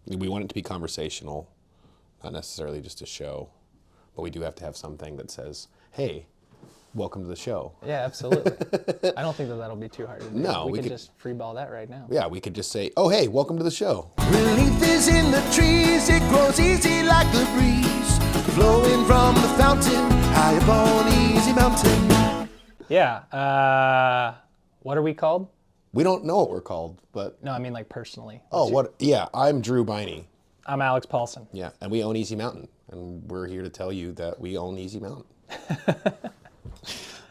We want it to be conversational, not necessarily just a show, but we do have to have something that says, hey, welcome to the show. Yeah, absolutely. I don't think that'll be too hard to do. No, we could just freeball that right now. Yeah, we could just say, oh, hey, welcome to the show. Relief is in the trees, it grows easy like the breeze, flowing from the fountain, high upon Easy Mountain. Yeah, what are we called? We don't know what we're called, but... No, I mean like personally. Yeah, I'm Drew Beine. I'm Alex Paulson. Yeah, and we own Easy Mountain, and we're here to tell you that we own Easy Mountain.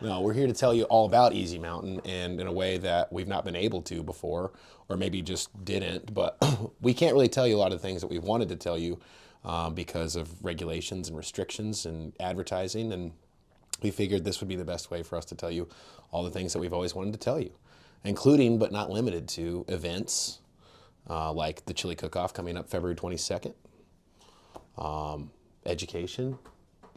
No, we're here to tell you all about Easy Mountain, and in a way that we've not been able to before, or maybe just didn't, but we can't really tell you a lot of things that we've wanted to tell you because of regulations and restrictions and advertising, and we figured this would be the best way for us to tell you all the things that we've always wanted to tell you, including but not limited to events like the Chili Cook-Off coming up February 22nd, education,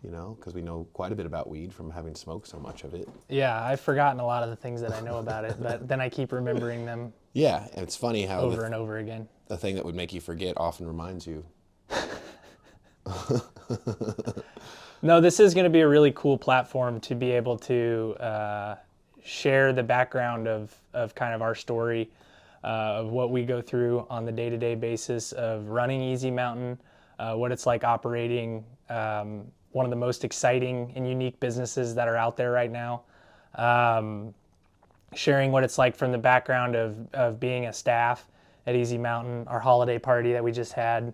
you know, because we know quite a bit about weed from having smoked so much of it. Yeah, I've forgotten a lot of the things that I know about it, but then I keep remembering them. Yeah, and it's funny how over and over again. The thing that would make you forget often reminds you. No, this is going to be a really cool platform to be able to share the background of kind of our story, of what we go through on the day-to-day basis of running Easy Mountain, what it's like operating one of the most exciting and unique businesses that are out there right now. Sharing what it's like from the background of being a staff at Easy Mountain, our holiday party that we just had.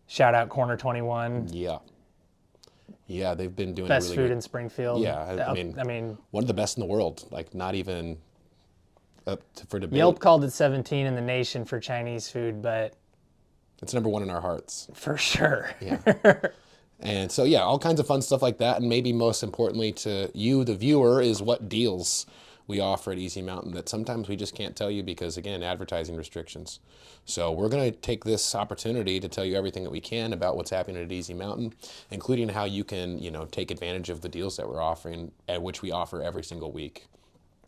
Shout out Corner 21. Yeah. Yeah, they've been doing best really food good. in Springfield. Yeah, I mean, one of the best in the world. Like, not even up for debate. Yelp called it 17 in the nation for Chinese food, but it's number one in our hearts. For sure. Yeah. And so, yeah, all kinds of fun stuff like that. And maybe most importantly to you, the viewer, is what deals we offer at Easy Mountain that sometimes we just can't tell you because, again, advertising restrictions. So we're going to take this opportunity to tell you everything that we can about what's happening at Easy Mountain, including how you can, you know, take advantage of the deals that we're offering, at which we offer every single week.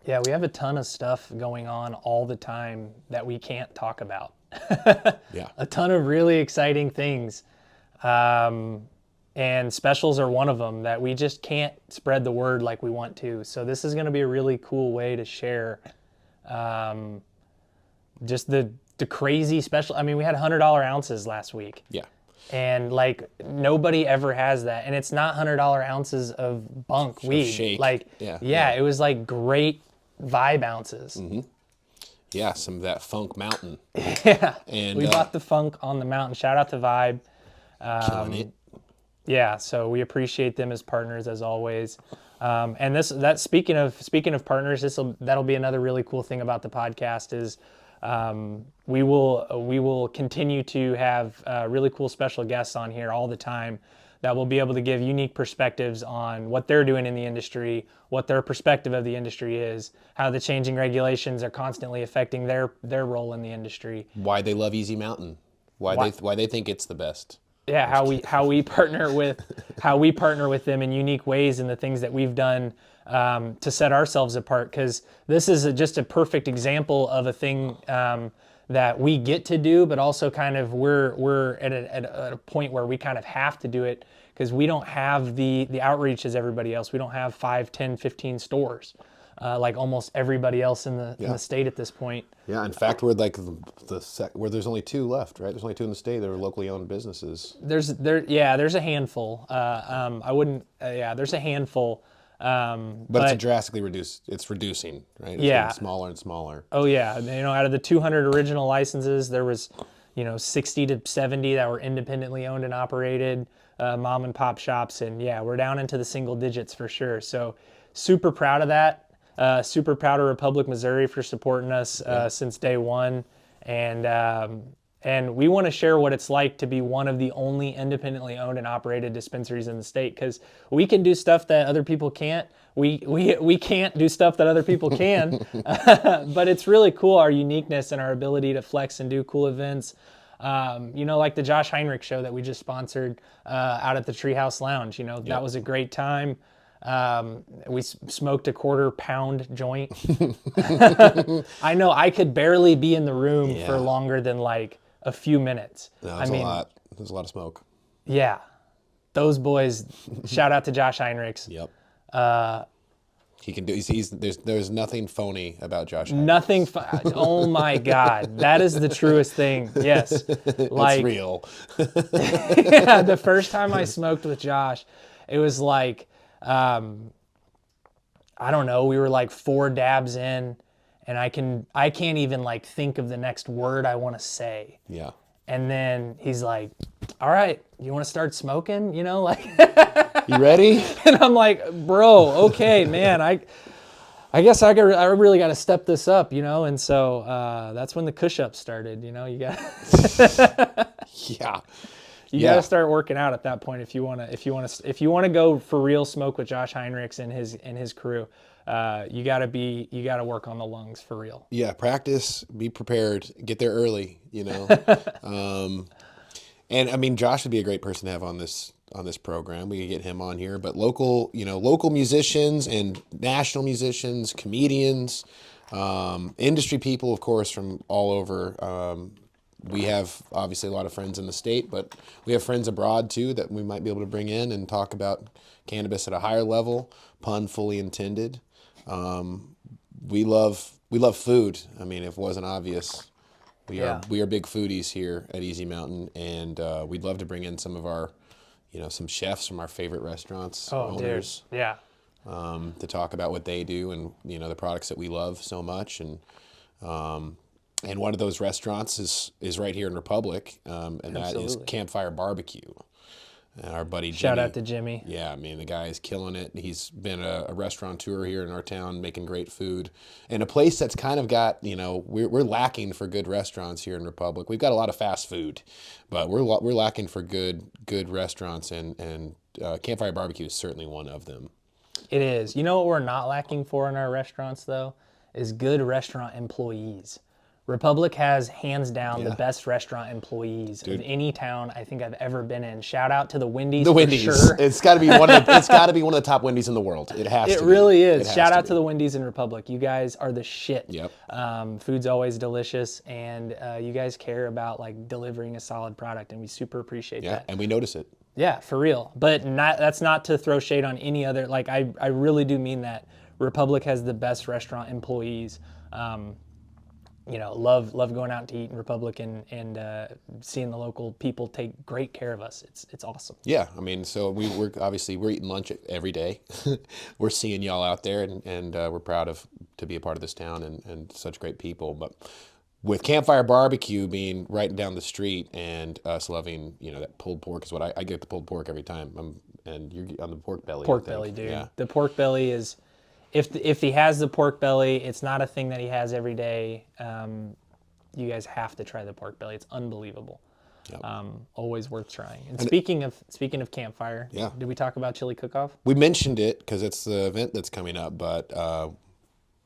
Yeah, we have a ton of stuff going on all the time that we can't talk about. Yeah. A ton of really exciting things. And specials are one of them that we just can't spread the word like we want to. So this is going to be a really cool way to share just the crazy special. I mean, we had $100 ounces last week. Yeah. And like nobody ever has that. And it's not $100 ounces of bunk weed. Shake. Like, yeah, it was like great vibe ounces. Mm-hmm. Yeah, some of that Funk Mountain. Yeah. And we bought the Funk on the mountain. Shout out to Vibe. Killing it. Yeah, so we appreciate them as partners as always. And speaking of partners, that'll be another really cool thing about the podcast is we will continue to have really cool special guests on here all the time that will be able to give unique perspectives on what they're doing in the industry, what their perspective of the industry is, how the changing regulations are constantly affecting their role in the industry. Why they love Easy Mountain. Why they think it's the best. Yeah, how we partner with them in unique ways and the things that we've done to set ourselves apart. Because this is just a perfect example of a thing that we get to do, but also kind of we're at a point where we kind of have to do it because we don't have the outreach as everybody else. We don't have 5, 10, 15 stores. Like almost everybody else in the state at this point. Yeah, in fact, we're like where there's only 2 left, right? There's only 2 in the state that are locally owned businesses. There's a handful. There's a handful. But it's drastically reduced. It's reducing, right? It's getting smaller and smaller. Oh yeah, out of the 200 original licenses, there was 60 to 70 that were independently owned and operated, mom and pop shops, and we're down into the single digits for sure. So super proud of that. Super proud of Republic, Missouri for supporting us since day one. And we want to share what it's like to be one of the only independently owned and operated dispensaries in the state because we can do stuff that other people can't. We can't do stuff that other people can. But it's really cool, our uniqueness and our ability to flex and do cool events. Like the Josh Heinrich show that we just sponsored out at the Treehouse Lounge. That was a great time. We smoked a 1/4 pound joint. I know I could barely be in the room for longer than like a few minutes. No, there's a lot. There's a lot of smoke. Yeah. Those boys, shout out to Josh Heinrichs. Yep. He can do. There's nothing phony about Josh Heinrichs. Nothing. Oh my God, that is the truest thing. Yes, like It's real. yeah, the first time I smoked with Josh, it was like, I don't know. We were like 4 dabs in, and I can't even like think of the next word I want to say. Yeah. And then he's like, "All right, you want to start smoking?" You know, like. You ready? And I'm like, "Bro, okay, man. I guess I really got to step this up, you know." And so that's when the push-ups started. You know, you got. Yeah. You got to start working out at that point if you want to go for real smoke with Josh Heinrichs and his crew. You got to work on the lungs for real. Yeah, practice, be prepared, get there early, you know. And I mean, Josh would be a great person to have on this program. We could get him on here, but local musicians and national musicians, comedians, industry people, of course, from all over. We have obviously a lot of friends in the state, but we have friends abroad too that we might be able to bring in and talk about cannabis at a higher level, pun fully intended. We love food. I mean, if it wasn't obvious, we are big foodies here at Easy Mountain, and we'd love to bring in some of our, some chefs from our favorite restaurants, owners, dude. Yeah, to talk about what they do and the products that we love so much, and one of those restaurants is right here in Republic, and that is Campfire BBQ. And our buddy Jimmy. Shout out to Jimmy. Yeah, I mean, the guy is killing it. He's been a restaurateur here in our town, making great food. And a place that's kind of got, we're lacking for good restaurants here in Republic. We've got a lot of fast food, but we're lacking for good restaurants, and Campfire BBQ is certainly one of them. It is. You know what we're not lacking for in our restaurants, though, is good restaurant employees. Republic has hands down the best restaurant employees of any town I think I've ever been in. Shout out to the Wendy's. The Wendy's. For sure. It's got to be one of the top Wendy's in the world. It has to. It really is. Shout out to the Wendy's in Republic. You guys are the shit. Yep. Food's always delicious, and you guys care about like delivering a solid product, and we super appreciate that. Yeah, and we notice it. Yeah, for real. But that's not to throw shade on any other. Like I really do mean that. Republic has the best restaurant employees. Love going out to eat in Republic and seeing the local people take great care of us. It's awesome. Yeah, I mean, so we're eating lunch every day. We're seeing y'all out there, and we're proud to be a part of this town and such great people. But with Campfire BBQ being right down the street and us loving, that pulled pork is what I get the pulled pork every time. And you're on the pork belly. Pork belly, dude. Yeah. The pork belly is. If he has the pork belly, it's not a thing that he has every day. You guys have to try the pork belly. It's unbelievable. Yep. Always worth trying. And speaking of Campfire, did we talk about Chili Cook-Off? We mentioned it because it's the event that's coming up, but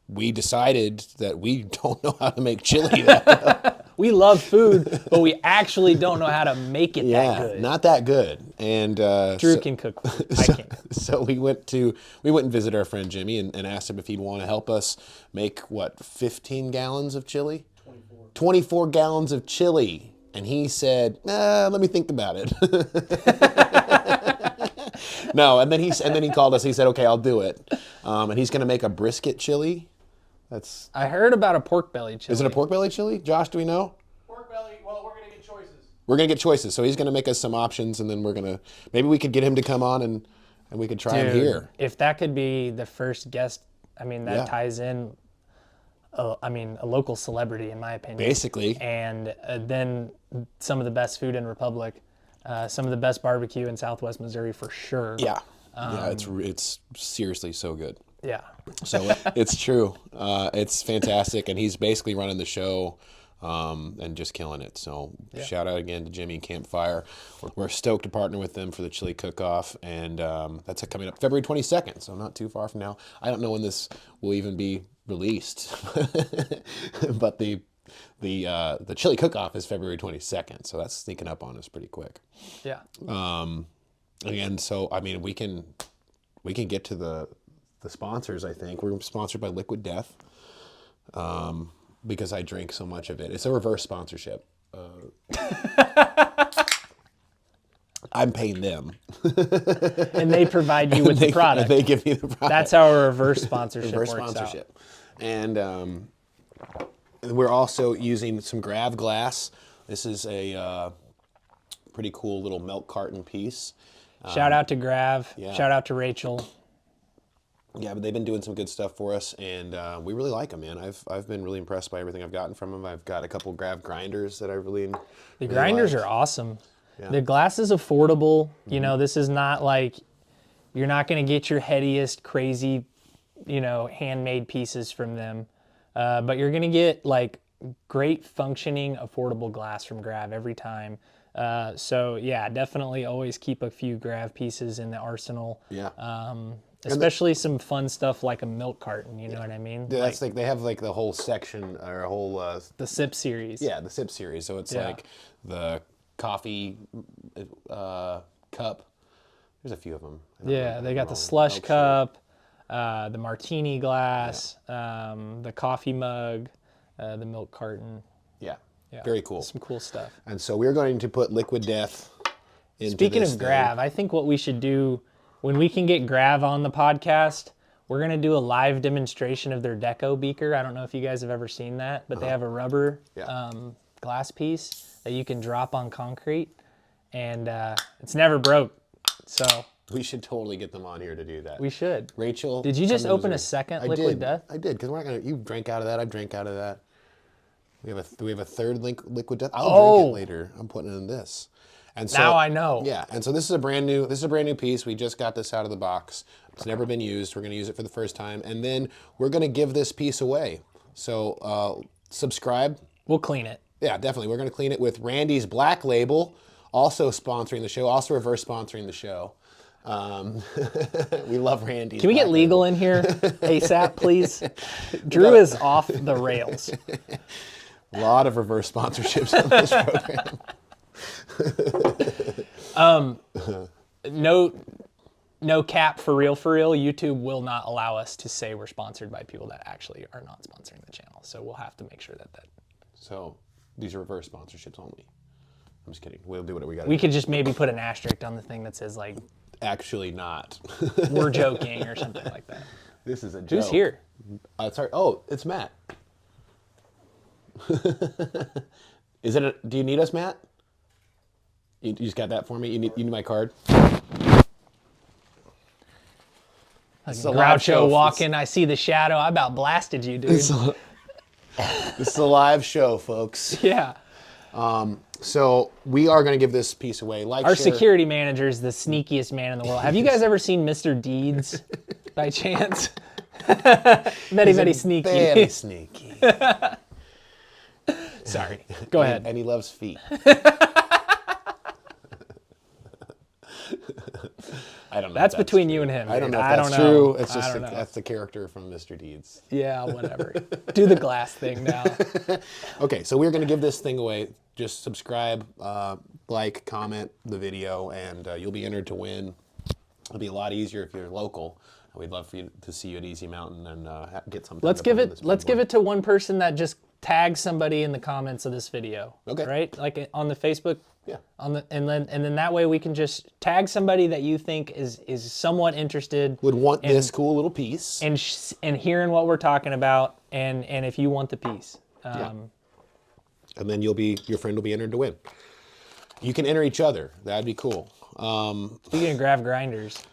we decided that we don't know how to make chili that well. We love food, but we actually don't know how to make it that good. Not that good. And Drew can cook food. I can't. So we went and visited our friend Jimmy and asked him if he'd want to help us make 15 gallons of chili? 24 gallons of chili. And he said, let me think about it. No, and then he called us. He said, okay, I'll do it. And he's going to make a brisket chili. I heard about a pork belly chili. Is it a pork belly chili? Josh, do we know? Pork belly, well, we're going to get choices. We're going to get choices. So he's going to make us some options, and then maybe we could get him to come on and we could try him here. If that could be the first guest, I mean, that ties in, a local celebrity, in my opinion. Basically. And then some of the best food in Republic, some of the best barbecue in Southwest Missouri for sure. Yeah. It's seriously so good. Yeah. So it's true. It's fantastic, and he's basically running the show and just killing it. So shout out again to Jimmy and Campfire. We're stoked to partner with them for the Chili Cook-Off, and that's coming up February 22nd, so not too far from now. I don't know when this will even be released, but the Chili Cook-Off is February 22nd, so that's sneaking up on us pretty quick. Yeah. Again, so I mean, we can get to the sponsors. I think we're sponsored by Liquid Death because I drink so much of it. It's a reverse sponsorship. I'm paying them. And they provide you with the product. They give me the product. That's how a reverse sponsorship Reverse works sponsorship. And we're also using some Grav glass. This is a pretty cool little milk carton piece. out. Shout out to Grav. yeah. Shout out to Rachel. Yeah, but they've been doing some good stuff for us, and we really like them, man. I've been really impressed by everything I've gotten from them. I've got a couple Grav grinders that I really The grinders are awesome. Yeah. The glass is affordable. You know, this is not like, you're not going to get your headiest, crazy, handmade pieces from them. But you're going to get like great functioning, affordable glass from Grav every time. So yeah, definitely always keep a few Grav pieces in the arsenal. Yeah. Especially some fun stuff like a milk carton, you know what I mean? Yeah, that's like they have like the whole section or a whole The sip series. yeah, the sip series. So it's like the coffee cup. There's a few of them. Yeah, they got the slush cup, the martini glass, the coffee mug, the milk carton. Yeah. Yeah, Very cool. Some cool stuff. And so we're going to put Liquid Death into Speaking this of thing. Grav, I think what we should do when we can get Grav on the podcast, we're going to do a live demonstration of their Deco beaker. I don't know if you guys have ever seen that, but they have a rubber glass piece that you can drop on concrete, and it's never broke. So We should totally get them on here to do that. we should. Rachel. Did you just come to open a Missouri. second I Liquid did. Death? I did, because we're not gonna. You drank out of that. I drank out of that. We have a third Liquid Death. I'll drink it later. I'm putting it in this. And so, Now I know. Yeah, and so this is a brand new piece. We just got this out of the box. It's never been used. We're gonna use it for the first time, and then we're gonna give this piece away. So subscribe. We'll clean it. Yeah, definitely. We're gonna clean it with Randy's Black Label, also sponsoring the show, also reverse sponsoring the show. We love Randy's. Can we get Black legal in here ASAP, please? Drew is off the rails. Label. A lot of reverse sponsorships on this program. No cap, for real. YouTube will not allow us to say we're sponsored by people that actually are not sponsoring the channel. So we'll have to make sure that. So these are reverse sponsorships only. I'm just kidding. We'll do whatever we got. We could just maybe put an asterisk on the thing that says like, Actually not. we're joking or something like that. This is a joke. Who's here? Sorry. Oh, it's Matt. Is it? Do you need us, Matt? You just got that for me? You need my card? It's a live Groucho show. walking, I see the shadow. I about blasted you, dude. This is a live show, folks. Yeah. So we are going to give this piece away. Our security manager is the sneakiest man in the world. Have you guys ever seen Mr. Deeds by chance? Very sneaky. Very sneaky. Sorry. Go ahead. And he loves feet. I don't know. That's if between true. you and him. I don't dude. know if I that's don't know. true. It's I just don't know. that's the character from Mr. Deeds. Yeah, whatever. Do the glass thing now. Okay, so we're going to give this thing away. Just subscribe, like, comment the video, and you'll be entered to win. It'll be a lot easier if you're local. We'd love for you to see you at Easy Mountain and get something. Let's give it to one person that just tags somebody in the comments of this video. Okay. Right? Like on the Facebook. Yeah. And then that way we can just tag somebody that you think is somewhat interested. Would want this cool little piece. And hearing what we're talking about, and if you want the piece. And then your friend will be entered to win. You can enter each other. That'd be cool. Speaking of Grav grinders.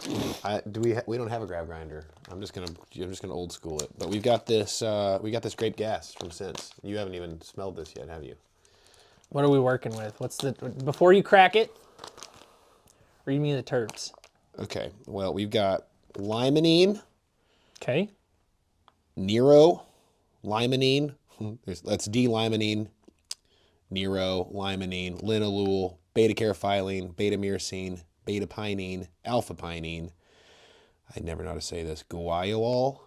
We don't have a Grav grinder. I'm just gonna old school it. But we've got this Grape Gas from Sinse. You haven't even smelled this yet, have you? What are we working with? Before you crack it, read me the terps. Okay. Well, we've got limonene, Okay. Nero, limonene. That's D-limonene, Nero, limonene, linalool, beta-carotene, beta-myrcene, beta-pinene, alpha-pinene. I never know how to say this. Guaiol?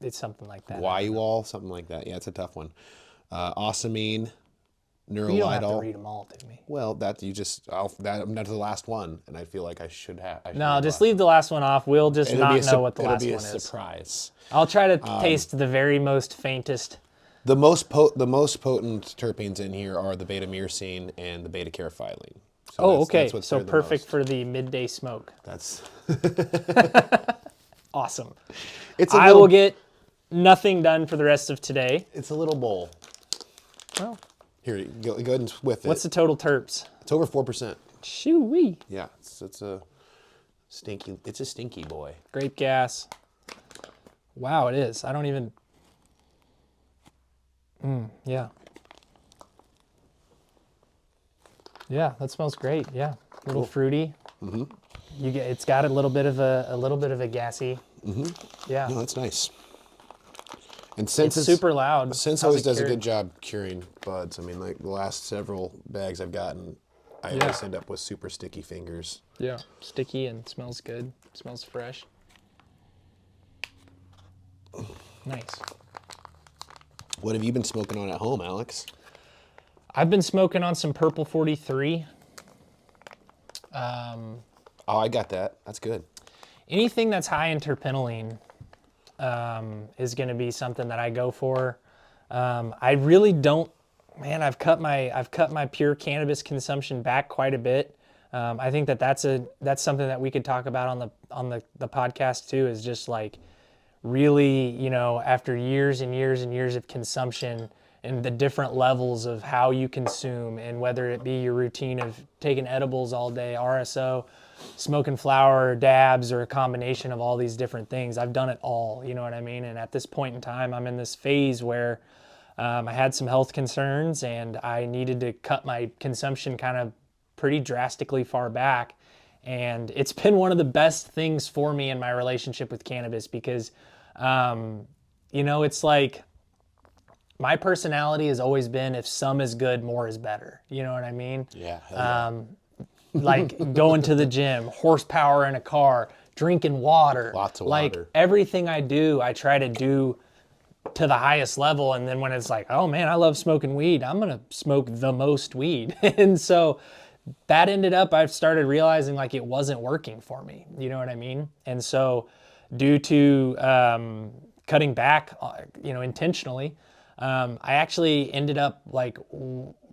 It's something like that. Guaiol, something like that. Yeah, it's a tough one. Osamine, neurolidol. You don't have to read them all to me. Well, that's the last one, and I feel like I should have. No, just leave the last one off. We'll just not know what the last one It'll be a is. surprise. I'll try to taste the very most faintest The most potent terpenes in here are the beta-myrcene and the beta-caryophyllene. So Oh, okay. that's what's So there the perfect most. for the midday smoke. That's Awesome. it's a I little, will get nothing done for the rest of today. It's a little bowl. Well, Here, go ahead and whiff it. what's the total terps? It's over 4%. Shoo-wee. Yeah, it's a stinky boy. Grape gas. Wow, it is. I don't even. Yeah. Yeah, that smells great. Yeah, a little fruity. Mm-hmm. It's got a little bit of a gassy. Mm-hmm. Yeah. No, that's nice. And Sinse It's super loud. Sinse How's always it does a cured? good job curing buds. I mean, like the last several bags I've gotten, I Yeah. always end up with super sticky fingers. Yeah. Sticky and smells good. Smells fresh. Nice. What have you been smoking on at home, Alex? I've been smoking on some Purple 43. Oh, I got that. That's good. Anything that's high in terpenoline is going to be something that I go for. I really don't. Man, I've cut my pure cannabis consumption back quite a bit. I think that's something that we could talk about on the podcast too. Is just like really, after years and years and years of consumption and the different levels of how you consume, and whether it be your routine of taking edibles all day, RSO, smoking flower, dabs, or a combination of all these different things. I've done it all, you know what I mean? And at this point in time, I'm in this phase where I had some health concerns and I needed to cut my consumption kind of pretty drastically far back. And it's been one of the best things for me in my relationship with cannabis because, it's like my personality has always been, if some is good, more is better. You know what I mean? Yeah. Hell yeah. Like going to the gym, horsepower in a car, drinking water. Lots of like water. Everything I do, I try to do to the highest level. And then when it's like, oh man, I love smoking weed, I'm going to smoke the most weed. And so that ended up, I've started realizing like it wasn't working for me. You know what I mean? And so due to cutting back, intentionally, I actually ended up like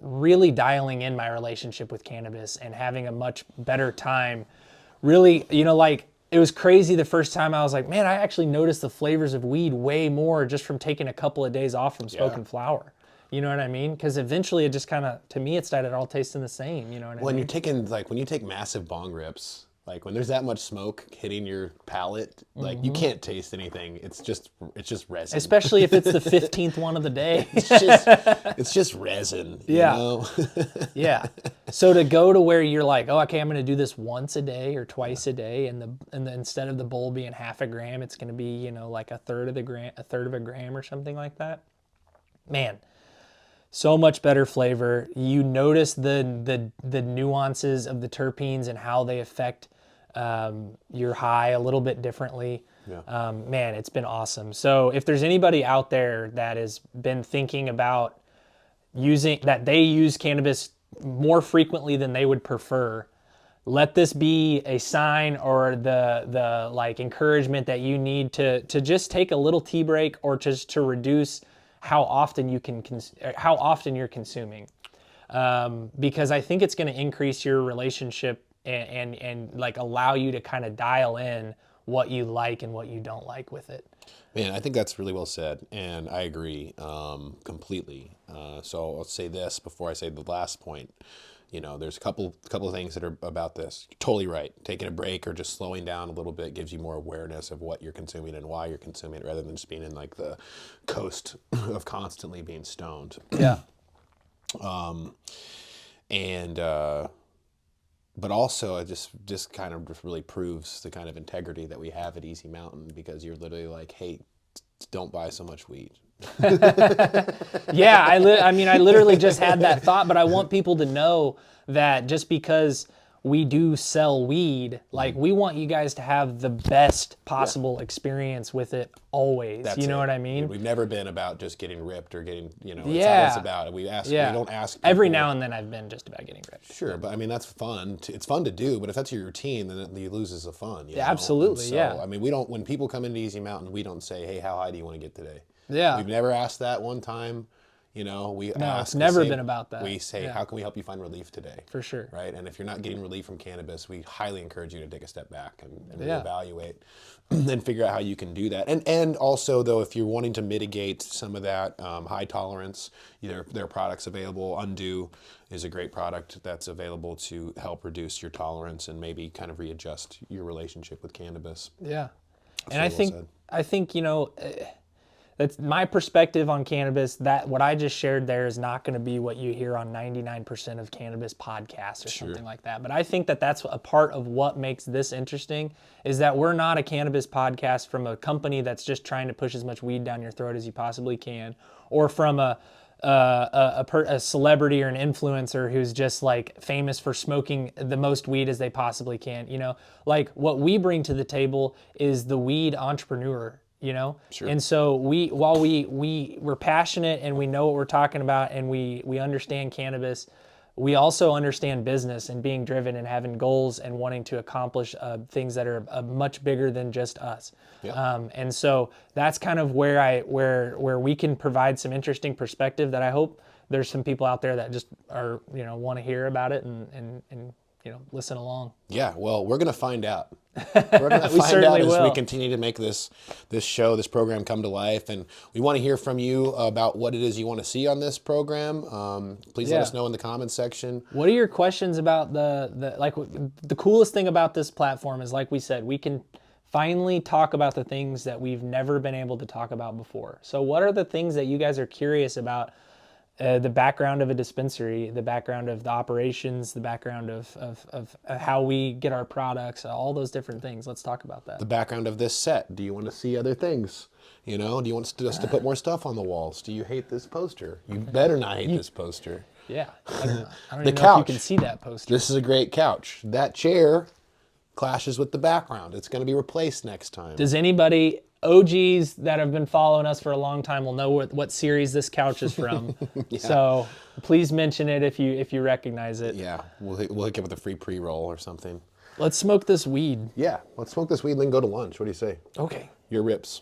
really dialing in my relationship with cannabis and having a much better time. Really, it was crazy the first time. I was like, man, I actually noticed the flavors of weed way more just from taking a couple of days off from smoking flower. You know what I mean? Because eventually it just kind of, to me, it started all tasting the same. You know what I When mean? you're taking, when you take massive bong rips, like when there's that much smoke hitting your palate, like you can't taste anything. It's just resin. Especially if it's the 15th one of the day. it's just resin. Yeah. You know? Yeah. So to go to where you're like, oh, okay, I'm going to do this once a day or twice a day, and instead of the bowl being half a gram, it's going to be, like a third of a gram or something like that. Man, so much better flavor. You notice the nuances of the terpenes and how they affect your high a little bit differently. Yeah. Man, it's been awesome. So if there's anybody out there that has been thinking about they use cannabis more frequently than they would prefer, let this be a sign or the like encouragement that you need to just take a little tea break, or just to reduce how often you're consuming, because I think it's going to increase your relationship and like allow you to kind of dial in what you like and what you don't like with it. Man, I think that's really well said, and I agree completely. So I'll say this before I say the last point. There's a couple of things that are about this. You're totally right. Taking a break or just slowing down a little bit gives you more awareness of what you're consuming and why you're consuming it, rather than just being in like the coast of constantly being stoned. Yeah. But also it just kind of just really proves the kind of integrity that we have at Easy Mountain, because you're literally like, hey, don't buy so much weed. Yeah, I literally just had that thought, but I want people to know that just because we do sell weed, like we want you guys to have the best possible experience with it always. That's you know it. what I mean? We've never been about just getting ripped or getting, it's not Yeah. us about it. We don't ask people. Every now and then I've been just about getting ripped. Sure, but I mean, that's fun. It's fun to do, but if that's your routine, then it loses the fun. You know? absolutely, And so, yeah. I mean, when people come into Easy Mountain, we don't say, hey, how high do you want to get today? Yeah. We've never asked that one time. You know, it's never been about that. We say, Yeah. how can we help you find relief today? For sure. Right? And if you're not getting relief from cannabis, we highly encourage you to take a step back and Yeah. reevaluate and figure out how you can do that. And also, though, if you're wanting to mitigate some of that high tolerance, there are products available. Undo is a great product that's available to help reduce your tolerance and maybe kind of readjust your relationship with cannabis. Yeah. And very I well think, said. that's my perspective on cannabis. That what I just shared there is not going to be what you hear on 99% of cannabis podcasts or something like that. But I think that that's a part of what makes this interesting is that we're not a cannabis podcast from a company that's just trying to push as much weed down your throat as you possibly can, or from a celebrity or an influencer who's just like famous for smoking the most weed as they possibly can. Like what we bring to the table is the weed entrepreneur. Sure. And so while we're passionate and we know what we're talking about and we understand cannabis, we also understand business and being driven and having goals and wanting to accomplish things that are much bigger than just us. Yeah. And so that's kind of where we can provide some interesting perspective that I hope there's some people out there that just are, want to hear about it and listen along. Yeah, well, we're going to find out. We're going to find out certainly as will. we continue to make this show, this program come to life. And we want to hear from you about what it is you want to see on this program. Please let Yeah. us know in the comments section. What are your questions about the coolest thing about this platform is, like we said, we can finally talk about the things that we've never been able to talk about before. So what are the things that you guys are curious about? The background of a dispensary, the background of the operations, the background of how we get our products, all those different things. Let's talk about that. The background of this set. Do you want to see other things? Do you want us to put more stuff on the walls? Do you hate this poster? You better not hate this poster. Yeah. I don't The even know if couch. you can see that poster. This is a great couch. That chair clashes with the background. It's going to be replaced next time. Does anybody, OGs that have been following us for a long time, will know what series this couch is from? So please mention it if you recognize it. Yeah, we'll hook you up with a free pre-roll or something. Let's smoke this weed. Yeah, let's smoke this weed and then go to lunch. What do you say? Okay. Your rips.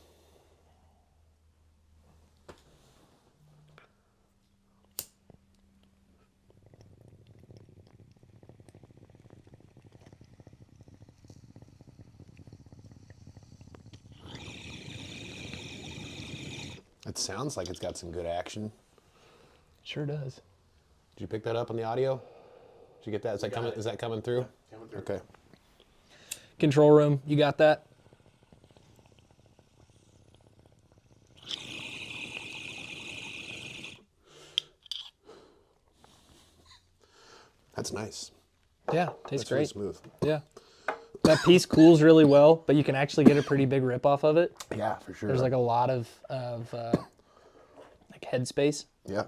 It sounds like it's got some good action. Sure does. Did you pick that up on the audio? Did you get that? Is that coming through? Coming through. Okay. Control room, you got that? Yeah, tastes That's really great. smooth. Yeah. That piece cools really well, but you can actually get a pretty big rip off of it. Yeah, for sure. There's like a lot of like headspace. Yeah.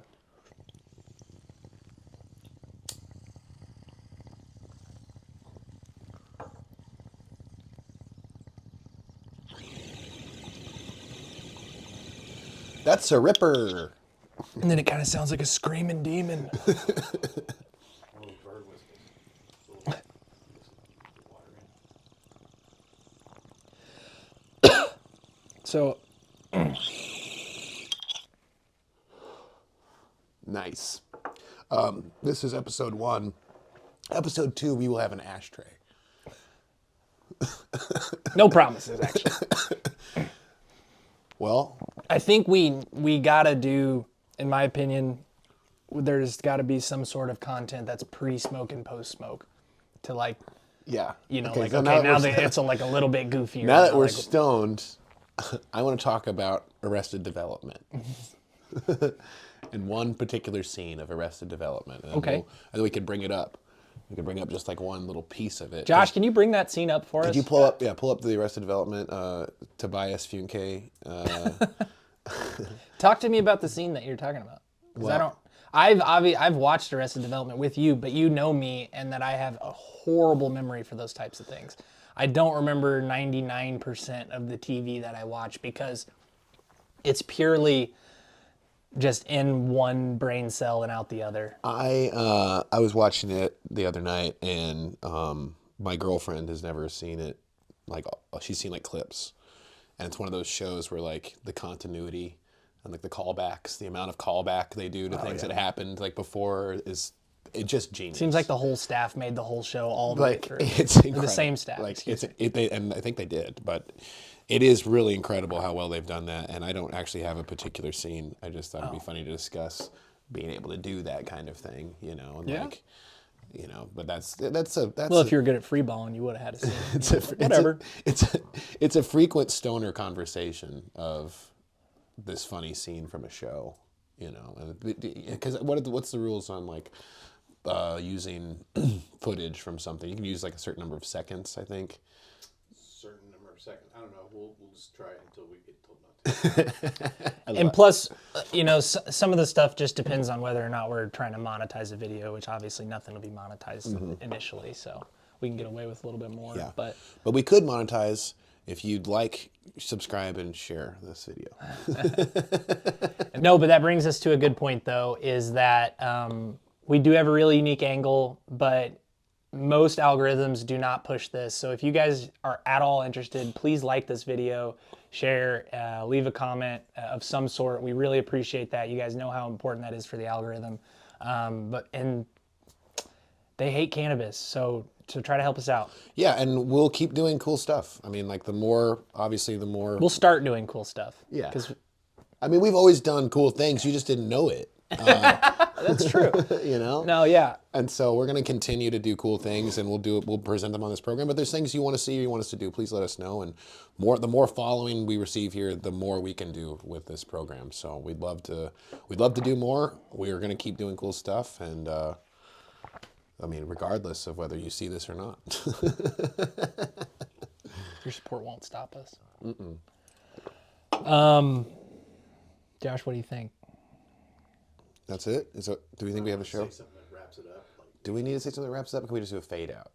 That's a ripper. And then it kind of sounds like a screaming demon. So Nice. This is episode 1. Episode 2, we will have an ashtray. no promises, actually. Well, I think we gotta do, in my opinion, there's got to be some sort of content that's pre-smoke and post-smoke to like, yeah. okay, so now that that it's like a little bit goofier. now that we're like, stoned, I want to talk about Arrested Development. In one particular scene of Arrested Development. And Okay. and then we could bring it up. We could bring up just like one little piece of it. Josh, can you bring that scene up for us? Could you pull up the Arrested Development, Tobias Funke. Talk to me about the scene that you're talking about. 'Cause I've watched Arrested Development with you, but you know me and that I have a horrible memory for those types of things. I don't remember 99% of the TV that I watch because it's purely just in one brain cell and out the other. I was watching it the other night, and my girlfriend has never seen it. Like, she's seen like clips, and it's one of those shows where like the continuity and like the callbacks, the amount of callback they do to things that happened like before is just genius. Seems like the whole staff made the whole show all the way like through. it's incredible. The same staff. Like and I think they did, but it is really incredible how well they've done that. And I don't actually have a particular scene. I just thought it'd be funny to discuss being able to do that kind of thing, you know, and like, you know, but that's well, if you were good at free balling, you would have had a scene. Whatever. It's a frequent stoner conversation of this funny scene from a show, you know, because what's the rules on like using footage from something? You can use like a certain number of seconds, I think. Certain number of seconds. I don't know. We'll just try it until we get told not to. And plus, you know, some of the stuff just depends on whether or not we're trying to monetize a video, which obviously nothing will be monetized initially, so we can get away with a little bit more. Yeah. But we could monetize if you'd like, subscribe and share this video. no, but that brings us to a good point, though, is that we do have a really unique angle, but most algorithms do not push this. So if you guys are at all interested, please like this video, share, leave a comment of some sort. We really appreciate that. You guys know how important that is for the algorithm. And they hate cannabis, so try to help us out. Yeah, and we'll keep doing cool stuff. I mean, like the more We'll start doing cool stuff. Yeah. 'Cause I mean, we've always done cool things. You just didn't know it. that's true. You know? No, yeah. And so we're going to continue to do cool things, and we'll present them on this program. But there's things you want to see or you want us to do, please let us know. And the more following we receive here, the more we can do with this program. So we'd love to do more. We're going to keep doing cool stuff, and I mean, regardless of whether you see this or not. Your support won't stop us. Josh, what do you think? That's it? Do we think we have a show? Say something that wraps it up. Like, Do we need to say something that wraps it up, or can we just do a fade out?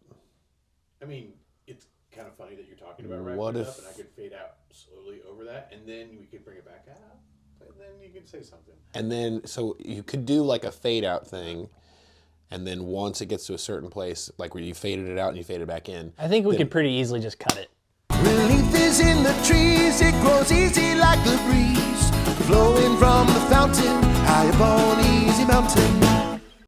I mean, it's kind of funny that you're talking about What wrapping it if- up, and I could fade out slowly over that, and then we could bring it back out, and then you could say something. And then, so you could do like a fade out thing, and then once it gets to a certain place, like where you faded it out and you faded it back in. I think we could pretty easily just cut it. Relief is in the trees, it grows easy like the breeze, flowing from the fountain high upon Easy Mountain.